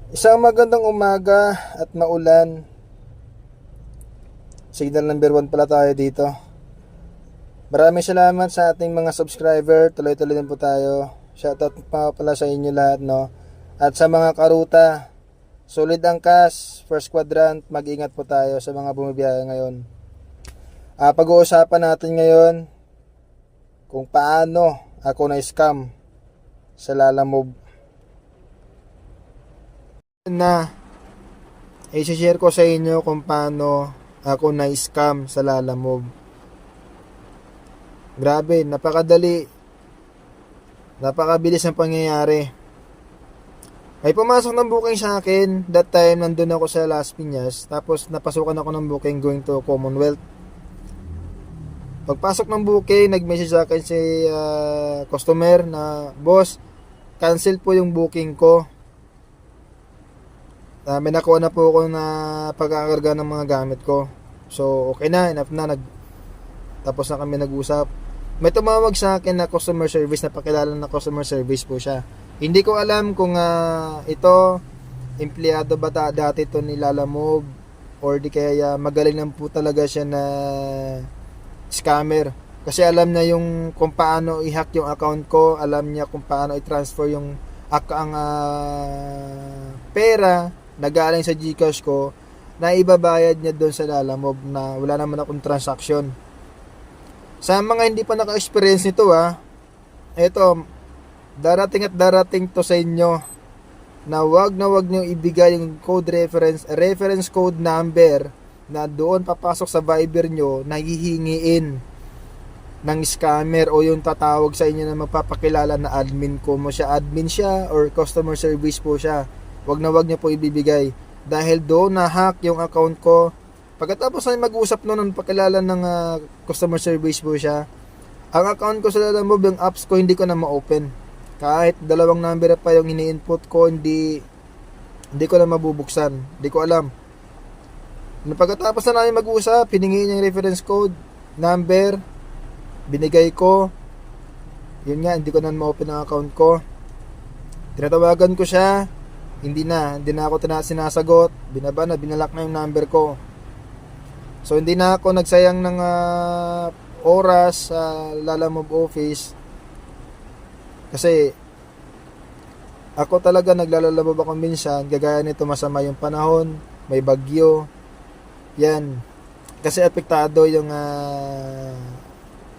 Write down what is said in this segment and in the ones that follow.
Isang magandang umaga at maulan. Signal number 1 pala tayo dito. Maraming salamat sa ating mga subscriber. Tuloy-tuloy din po tayo. Shoutout pa pala sa inyo lahat, no? At sa mga karuta, solid ang cash, first quadrant, mag-ingat po tayo sa mga bumibiyaya ngayon. Pag-uusapan natin ngayon kung paano ako na-scam sa Lalamove. Na i-share ko sa inyo kung paano ako na-scam sa Lalamove. Grabe, napakadali, napakabilis ng pangyayari. May pumasok ng booking sa akin. That time nandun ako sa Las Piñas, tapos napasukan ako ng booking going to Commonwealth. Pagpasok ng booking, nag-message sa akin si customer na, "Boss, cancel po yung booking ko. May nakuha na po ako na pagkakarga ng mga gamit ko." So, okay na, enough na. Tapos na kami nag-usap. May tumawag sa akin na customer service, na pakilala na customer service po siya. Hindi ko alam kung ito, empleyado ba dati ito ni Lalamove, or di kaya magaling lang po talaga siya na scammer. Kasi alam niya yung kung paano i-hack yung account ko, alam niya kung paano i-transfer yung ang pera na galing sa GCash ko na ibabayad niya doon sa Lalamove na wala naman akong transaction. Sa mga hindi pa naka-experience nito, eto, darating at darating to sa inyo na wag niyo ibigay yung code reference code number na doon papasok sa Viber nyo na hihingiin ng scammer o yung tatawag sa inyo na magpapakilala na admin ko mo siya, admin siya or customer service po siya. Wag niyo po ibibigay dahil doon na-hack yung account ko. Pagkatapos na mag-usap noon, pakilala ng customer service po siya, ang account ko sa Lalamove, yung apps ko, hindi ko na ma-open. Kahit dalawang number pa yung ini-input ko, hindi ko na mabubuksan. Hindi ko alam. Pagkatapos na namin mag-usap, hiningi niya yung reference code, number, binigay ko. Yun nga, hindi ko na ma-open ang account ko. Tinatawagan ko siya, hindi na ako sinasagot. Binalock na yung number ko. So hindi na ako nagsayang ng oras sa Lalamove office. Kasi ako talaga naglalamove ako minsan, gagaya nito, masama yung panahon, may bagyo. Yan. Kasi apektado yung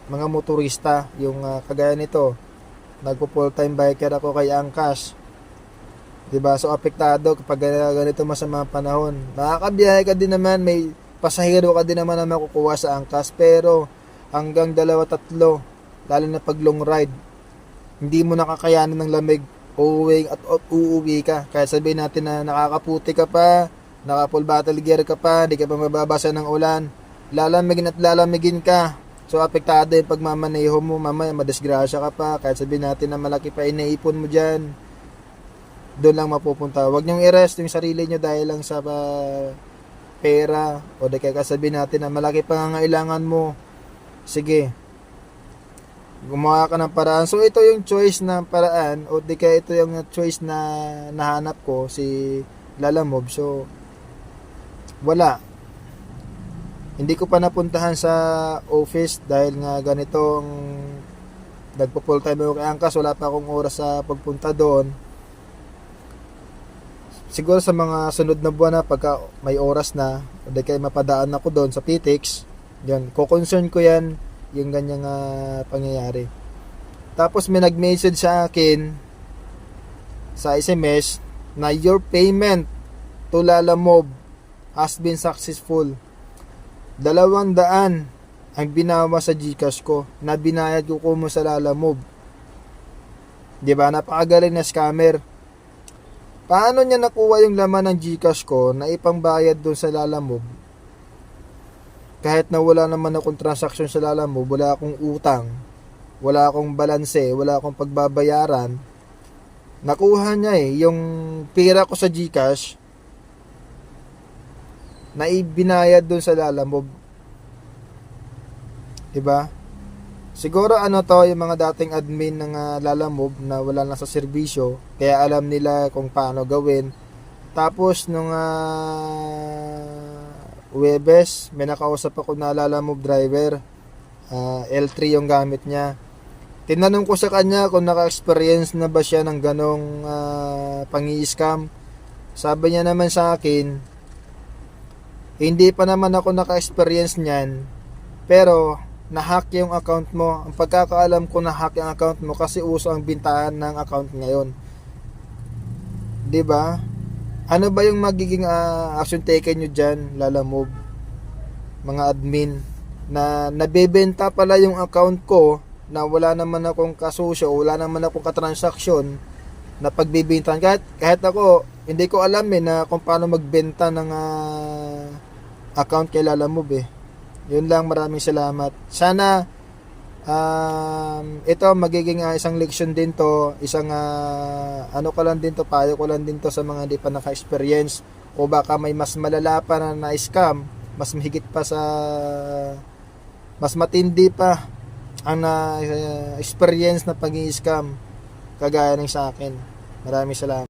mga motorista, yung kagaya nito. Nagpo full time biker ako kay Angkas. 'Di ba? So apektado kapag ganito masama ang panahon. Makakabiyahe ka din naman, may pasahero ka din naman na makukuha sa Angkas, pero hanggang 2-3, lalo na pag long ride, hindi mo nakakayanan ng lamig, uuwi ka. Kaya sabihin natin na nakakaputi ka pa, naka full battle gear ka pa, di ka pa mababasa ng ulan, lalamigin ka. So apektado yung pagmamaneho mo, mamaya madisgrasya ka pa. Kahit sabihin natin na malaki pa inaipon mo dyan, doon lang mapupunta. Huwag niyong i-rest yung sarili niyo dahil lang sa pera, o di kaya sabihin natin na malaki pa pangangailangan mo. Sige, gumawa ka ng paraan. So ito yung choice na paraan, o di kaya ito yung choice na nahanap ko, si Lalamove. So wala, hindi ko pa napuntahan sa office dahil nga ganito ang nagpo full time ako kay Angkas. Wala pa akong oras sa pagpunta doon. Siguro sa mga sunod na buwan na, pagka may oras na, o di kaya mapadaan ako doon sa PTX, yan, ko-concern ko yan, yung ganyang pangyayari. Tapos may nag-message sa akin sa SMS na your payment to Lalamove has been successful. 200 ang binawa sa GCash ko na binayad ko mo sa Lalamove. 'Di ba? Napakagaling na scammer. Paano niya nakuha yung laman ng GCash ko na ipangbayad doon sa Lalamove? Kahit na wala naman akong transaction sa Lalamove, wala akong utang, wala akong balanse, wala akong pagbabayaran. Nakuha niya yung pera ko sa GCash na ibinayad doon sa Lalamove. Diba? Siguro ano to, yung mga dating admin ng Lalamove na wala na sa serbisyo, kaya alam nila kung paano gawin. Tapos nung Webes, may nakausap ako na Lalamove driver, L3 yung gamit niya. Tinanong ko sa kanya kung naka-experience na ba siya ng ganong pangi-scam. Sabi niya naman sa akin, hindi pa naman ako naka-experience niyan, pero na-hack yung account mo. Ang pagkakaalam ko, na-hack yung account mo kasi uso ang bintahan ng account ngayon. 'Di ba? Ano ba yung magiging action taken nyo dyan, Lalamove, mga admin, na nabebenta pala yung account ko na wala naman akong kasosyo, wala naman akong katransaksyon na pagbibintahan. Kahit ako, hindi ko alam na kung paano magbenta ng account kay Lalamove. Yun lang, maraming salamat. Sana ito magiging isang leksyon din to, isang ano ko lang din to, payo ko lang din to sa mga hindi pa naka-experience, o baka may mas malala pa na scam, mas mahigit pa sa mas matindi pa ang experience na pag-i-scam kagaya ng sa akin. Maraming salamat.